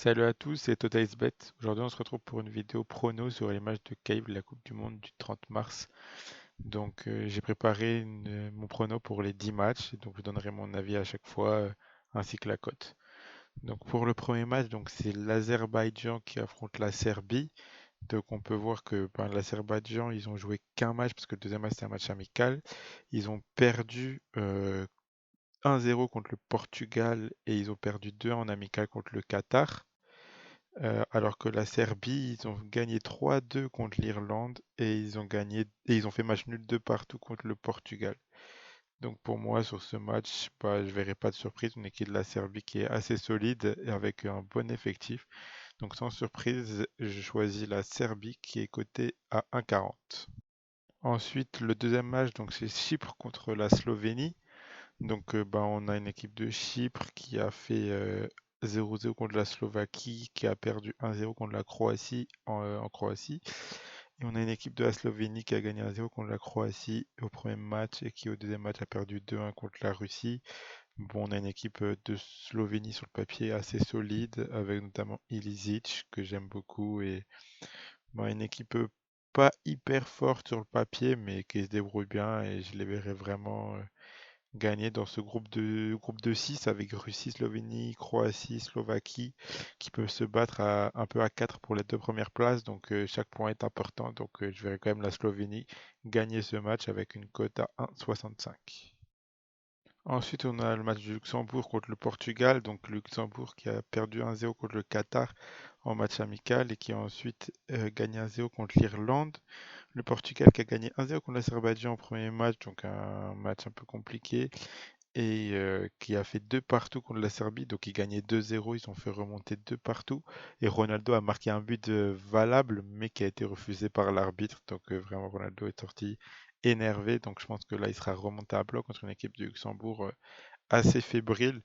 Salut à tous, c'est TotalXBet. Aujourd'hui, on se retrouve pour une vidéo prono sur les matchs de Cave, la Coupe du Monde du 30 mars. J'ai préparé mon prono pour les 10 matchs, et donc je donnerai mon avis à chaque fois, ainsi que la cote. Donc, pour le premier match, c'est l'Azerbaïdjan qui affronte la Serbie. Donc, on peut voir que l'Azerbaïdjan, ils ont joué qu'un match, parce que le deuxième match, c'est un match amical. Ils ont perdu 1-0 contre le Portugal et ils ont perdu 2 en amical contre le Qatar. Alors que la Serbie, ils ont gagné 3-2 contre l'Irlande et ils ont fait match nul de partout contre le Portugal. Donc pour moi, sur ce match, je verrai pas de surprise. Une équipe de la Serbie qui est assez solide et avec un bon effectif. Donc sans surprise, je choisis la Serbie qui est cotée à 1,40. Ensuite, le deuxième match, c'est Chypre contre la Slovénie. On a une équipe de Chypre qui a fait 0-0 contre la Slovaquie, qui a perdu 1-0 contre la Croatie en Croatie. Et on a une équipe de la Slovénie qui a gagné 1-0 contre la Croatie au premier match et qui au deuxième match a perdu 2-1 contre la Russie. Bon, on a une équipe de Slovénie sur le papier assez solide, avec notamment Ilicic, que j'aime beaucoup, et une équipe pas hyper forte sur le papier, mais qui se débrouille bien, et je les verrai vraiment gagner dans ce groupe de 6 avec Russie, Slovénie, Croatie, Slovaquie qui peuvent se battre un peu à 4 pour les deux premières places. Chaque point est important. Je verrai quand même la Slovénie gagner ce match avec une cote à 1,65. Ensuite, on a le match du Luxembourg contre le Portugal. Donc le Luxembourg qui a perdu 1-0 contre le Qatar en match amical et qui a ensuite gagné 1-0 contre l'Irlande. Le Portugal qui a gagné 1-0 contre l'Azerbaïdjan au premier match, donc un match un peu compliqué et qui a fait 2 partout contre la Serbie. Donc ils gagnaient 2-0, ils ont fait remonter 2 partout. Et Ronaldo a marqué un but valable, mais qui a été refusé par l'arbitre. Vraiment, Ronaldo est sorti énervé. Donc je pense que là, il sera remonté à bloc contre une équipe du Luxembourg assez fébrile.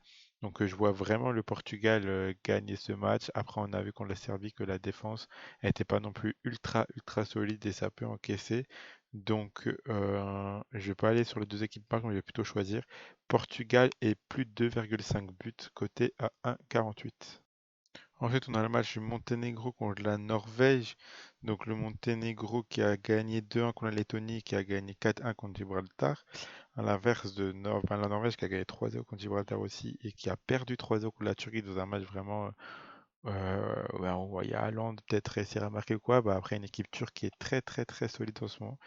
Je vois vraiment le Portugal gagner ce match. Après, on a vu contre la Serbie que la défense n'était pas non plus ultra ultra solide et ça peut encaisser. Je vais pas aller sur les deux équipes marques, mais je vais plutôt choisir Portugal et plus de 2,5 buts côté à 1,48. Ensuite, on a le match du Monténégro contre la Norvège. Donc le Monténégro qui a gagné 2-1 contre la Lettonie, qui a gagné 4-1 contre Gibraltar. À l'inverse de la Norvège qui a gagné 3-0 contre Gibraltar aussi et qui a perdu 3-0 contre la Turquie dans un match vraiment ouais, on voyait Haaland peut-être réussir à marquer ou quoi. Après, une équipe turque qui est très très très solide en ce moment.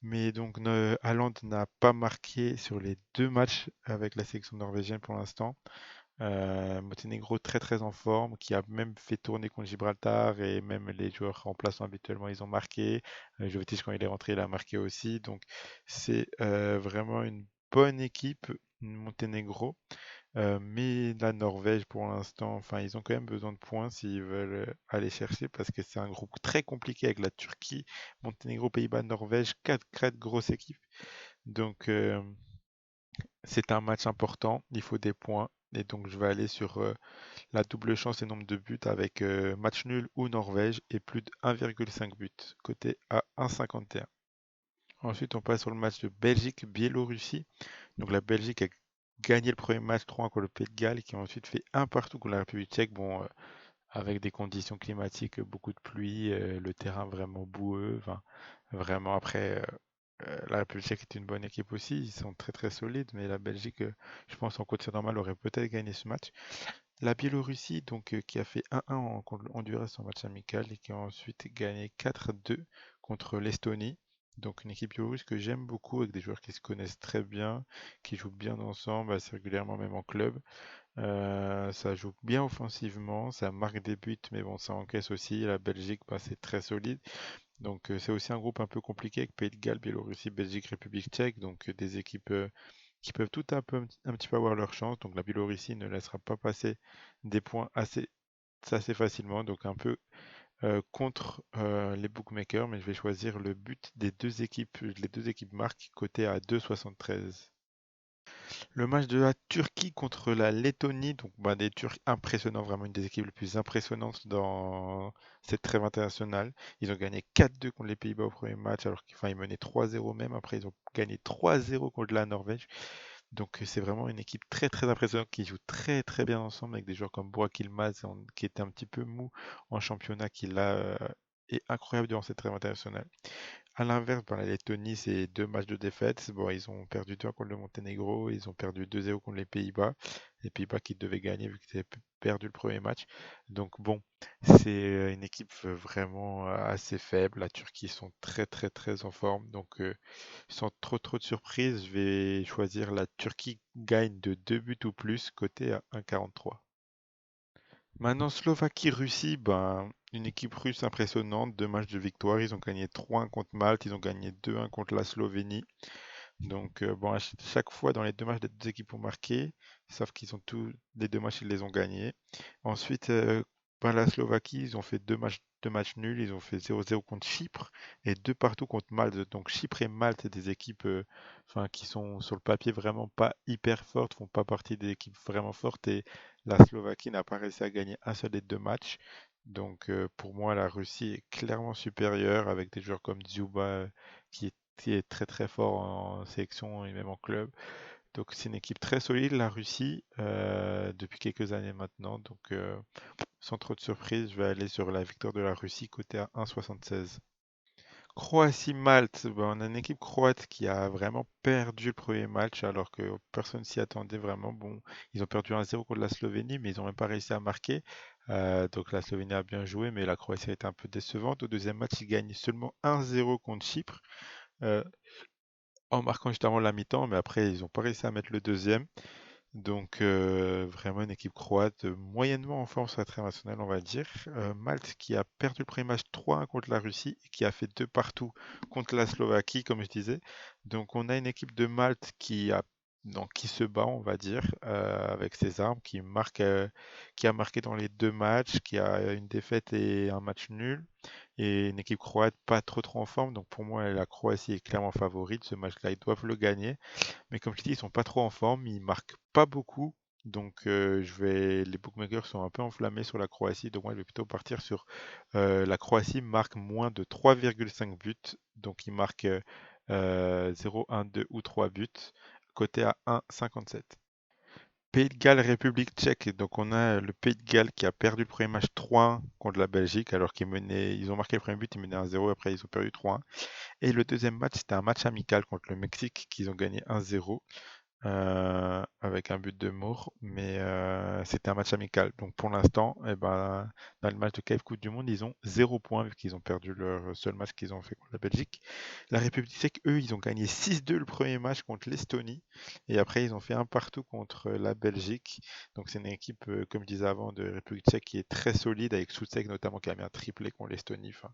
Mais Haaland n'a pas marqué sur les deux matchs avec la sélection norvégienne pour l'instant. Montenegro très très en forme, qui a même fait tourner contre Gibraltar et même les joueurs remplaçants habituellement ils ont marqué. Jovetic quand il est rentré il a marqué aussi. Donc c'est vraiment une bonne équipe, Monténégro. Mais la Norvège pour l'instant, enfin ils ont quand même besoin de points s'ils veulent aller chercher parce que c'est un groupe très compliqué avec la Turquie, Monténégro, Pays-Bas, Norvège, quatre grosses équipes. Donc euh, c'est un match important, il faut des points. Et donc je vais aller sur la double chance et nombre de buts avec match nul ou Norvège et plus de 1,5 but, côté à 1,51. Ensuite, on passe sur le match de Belgique-Biélorussie. Donc la Belgique a gagné le premier match 3-1 contre le Pays de Galles, qui a ensuite fait un partout contre la République tchèque. Avec des conditions climatiques, beaucoup de pluie, le terrain vraiment boueux. Enfin, vraiment après, la République tchèque est une bonne équipe aussi. Ils sont très très solides, mais la Belgique, je pense en conditions normales, aurait peut-être gagné ce match. La Biélorussie, qui a fait 1-1 contre le Honduras en match amical et qui a ensuite gagné 4-2 contre l'Estonie. Donc une équipe biélorusse que j'aime beaucoup avec des joueurs qui se connaissent très bien, qui jouent bien ensemble, assez régulièrement même en club. Ça joue bien offensivement, ça marque des buts, mais bon, ça encaisse aussi. La Belgique, c'est très solide. C'est aussi un groupe un peu compliqué avec Pays de Galles, Biélorussie, Belgique, République tchèque. Des équipes qui peuvent tout un petit peu avoir leur chance. Donc la Biélorussie ne laissera pas passer des points assez facilement. Donc un peu contre les bookmakers, mais je vais choisir le but des deux équipes, les deux équipes marques, coté à 2,73. Le match de la Turquie contre la Lettonie, des Turcs impressionnants, vraiment une des équipes les plus impressionnantes dans cette trêve internationale. Ils ont gagné 4-2 contre les Pays-Bas au premier match, alors qu'ils menaient 3-0 même. Après, ils ont gagné 3-0 contre la Norvège. Donc c'est vraiment une équipe très très impressionnante qui joue très très bien ensemble avec des joueurs comme Burak Yılmaz qui était un petit peu mou en championnat, qui là est incroyable durant cette trêve internationale. À l'inverse, ben, la Lettonie, c'est deux matchs de défaite. Bon, ils ont perdu 2 contre le Monténégro, ils ont perdu 2-0 contre les Pays-Bas. Les Pays-Bas qui devaient gagner vu qu'ils avaient perdu le premier match. Donc bon, c'est une équipe vraiment assez faible. La Turquie ils sont très très très en forme. Donc sans trop de surprises, je vais choisir la Turquie gagne de 2 buts ou plus, côté à 1,43. Maintenant, Slovaquie-Russie, ben, une équipe russe impressionnante, 2 matchs de victoire. Ils ont gagné 3-1 contre Malte, ils ont gagné 2-1 contre la Slovénie. Donc, bon, à chaque fois dans les 2 matchs, les deux équipes ont marqué, sauf qu'ils ont tous les 2 matchs, ils les ont gagnés. Ensuite, ben, la Slovaquie, ils ont fait 2 matchs nuls. Ils ont fait 0-0 contre Chypre et 2 partout contre Malte. Donc, Chypre et Malte, c'est des équipes enfin, qui sont sur le papier vraiment pas hyper fortes, font pas partie des équipes vraiment fortes. Et la Slovaquie n'a pas réussi à gagner un seul des 2 matchs. Donc, pour moi, la Russie est clairement supérieure avec des joueurs comme Dzyuba qui est très très fort en sélection et même en club. Donc c'est une équipe très solide, la Russie, depuis quelques années maintenant. Donc sans trop de surprise, je vais aller sur la victoire de la Russie côté à 1,76. Croatie-Malte, ben, on a une équipe croate qui a vraiment perdu le premier match alors que personne s'y attendait vraiment. Bon, ils ont perdu 1-0 contre la Slovénie, mais ils n'ont même pas réussi à marquer. Donc la Slovénie a bien joué, mais la Croatie a été un peu décevante. Au deuxième match, ils gagnent seulement 1-0 contre Chypre. Euh, En marquant juste avant la mi-temps, mais après ils n'ont pas réussi à mettre le deuxième. Donc vraiment une équipe croate moyennement en forme sur la trêve nationale, on va dire. Malte qui a perdu le premier match 3-1 contre la Russie et qui a fait 2 partout contre la Slovaquie, comme je disais. Donc on a une équipe de Malte donc, qui se bat, on va dire, avec ses armes, qui a marqué dans les 2 matchs, qui a une défaite et un match nul. Et une équipe croate pas trop en forme. Donc pour moi, la Croatie est clairement favorite. Ce match-là, ils doivent le gagner. Mais comme je dis, ils sont pas trop en forme, ils marquent pas beaucoup. Donc les bookmakers sont un peu enflammés sur la Croatie. Donc moi, je vais plutôt partir sur la Croatie marque moins de 3,5 buts. Donc ils marquent 0, 1, 2 ou 3 buts. Côté à 1,57. Pays de Galles, République tchèque. Donc on a le Pays de Galles qui a perdu le premier match 3-1 contre la Belgique, alors ils ont marqué le premier but, ils menaient 1-0, après ils ont perdu 3-1. Et le deuxième match, c'était un match amical contre le Mexique qu'ils ont gagné 1-0 avec un but de Moore, mais c'était un match amical. Donc pour l'instant, eh ben, dans le match de KF Coupe du Monde, ils ont 0 point vu qu'ils ont perdu leur seul match qu'ils ont fait contre la Belgique. La République tchèque, eux, ils ont gagné 6-2 le premier match contre l'Estonie et après ils ont fait un partout contre la Belgique. Donc c'est une équipe, comme je disais avant, de République tchèque qui est très solide avec Soucek notamment qui a mis un triplé contre l'Estonie. Enfin,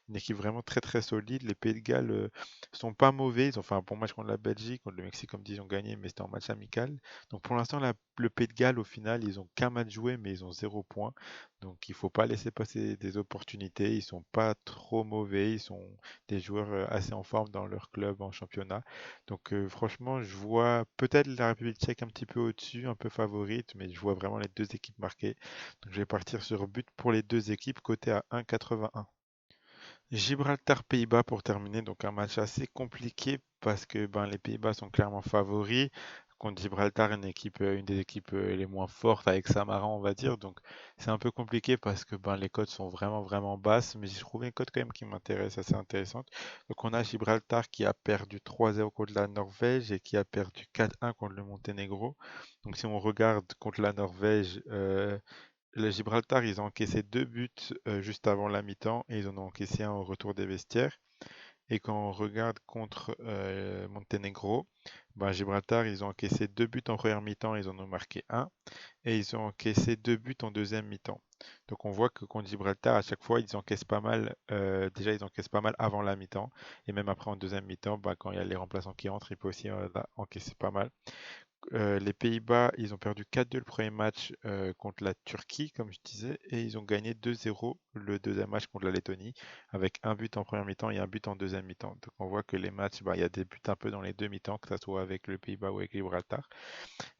une équipe vraiment très très solide. Les Pays de Galles sont pas mauvais. Ils ont fait un bon match contre la Belgique, contre le Mexique, comme dit, ils ont gagné, mais c'était en match amical. Donc pour l'instant, le Pays de Galles, au final, ils ont qu'un match joué, mais ils ont 0 point. Donc il faut pas laisser passer des opportunités. Ils sont pas trop mauvais. Ils sont des joueurs assez en forme dans leur club en championnat. Donc franchement, je vois peut-être la République tchèque un petit peu au-dessus, un peu favorite, mais je vois vraiment les deux équipes marquées. Donc je vais partir sur but pour les deux équipes, côté à 1,81. Gibraltar-Pays-Bas pour terminer, donc un match assez compliqué parce que ben, les Pays-Bas sont clairement favoris. Contre Gibraltar, une des équipes les moins fortes avec Samarin, on va dire. Donc c'est un peu compliqué parce que ben, les cotes sont vraiment vraiment basses, mais j'ai trouvé une cote quand même qui m'intéresse, assez intéressante. Donc on a Gibraltar qui a perdu 3-0 contre la Norvège et qui a perdu 4-1 contre le Monténégro. Donc si on regarde contre la Norvège, le Gibraltar, ils ont encaissé 2 buts juste avant la mi-temps et ils en ont encaissé un au retour des vestiaires. Et quand on regarde contre Monténégro, ben, Gibraltar, ils ont encaissé 2 buts en première mi-temps, ils en ont marqué un. Et ils ont encaissé 2 buts en deuxième mi-temps. Donc on voit que contre Gibraltar, à chaque fois, ils encaissent pas mal. Déjà, ils encaissent pas mal avant la mi-temps. Et même après en deuxième mi-temps, ben, quand il y a les remplaçants qui entrent, ils peuvent aussi encaisser pas mal. Les Pays-Bas, ils ont perdu 4-2 le premier match contre la Turquie, comme je disais, et ils ont gagné 2-0 le deuxième match contre la Lettonie, avec un but en première mi-temps et un but en deuxième mi-temps. Donc on voit que les matchs, bah, il y a des buts un peu dans les deux mi-temps, que ce soit avec le Pays-Bas ou avec Gibraltar.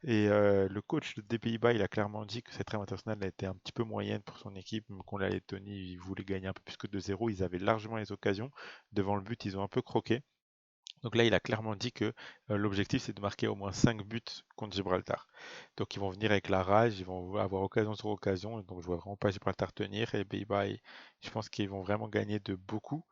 Et le coach des Pays-Bas, il a clairement dit que cette trêve internationale a été un petit peu moyenne pour son équipe, même contre la Lettonie, ils voulaient gagner un peu plus que 2-0, ils avaient largement les occasions. Devant le but, ils ont un peu croqué. Donc là, il a clairement dit que l'objectif, c'est de marquer au moins 5 buts contre Gibraltar. Donc ils vont venir avec la rage, ils vont avoir occasion sur occasion. Donc je vois vraiment pas Gibraltar tenir. Et Pays-Bas, je pense qu'ils vont vraiment gagner de beaucoup.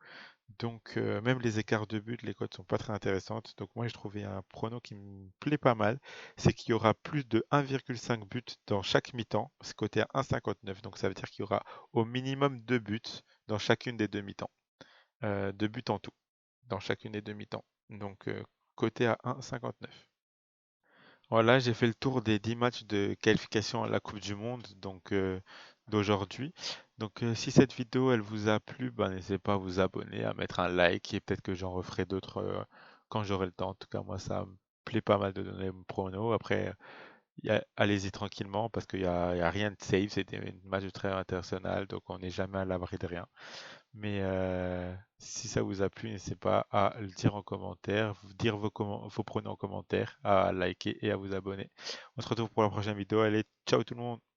Donc même les écarts de but, les cotes sont pas très intéressantes. Donc moi, j'ai trouvé un prono qui me plaît pas mal. C'est qu'il y aura plus de 1,5 buts dans chaque mi-temps. C'est coté à 1,59. Donc ça veut dire qu'il y aura au minimum 2 buts dans chacune des deux mi-temps. 2 buts en tout dans chacune des deux mi-temps. Donc coté à 1,59. Voilà, j'ai fait le tour des 10 matchs de qualification à la Coupe du Monde donc d'aujourd'hui. Donc si cette vidéo elle vous a plu, ben, n'hésitez pas à vous abonner, à mettre un like et peut-être que j'en referai d'autres quand j'aurai le temps. En tout cas, moi ça me plaît pas mal de donner mon prono. Après, allez-y tranquillement parce qu'il y a rien de safe. C'était un match très international, donc on n'est jamais à l'abri de rien. Mais si ça vous a plu, n'hésitez pas à le dire en commentaire, dire vos pronoms en commentaire, à liker et à vous abonner. On se retrouve pour la prochaine vidéo. Allez, ciao tout le monde!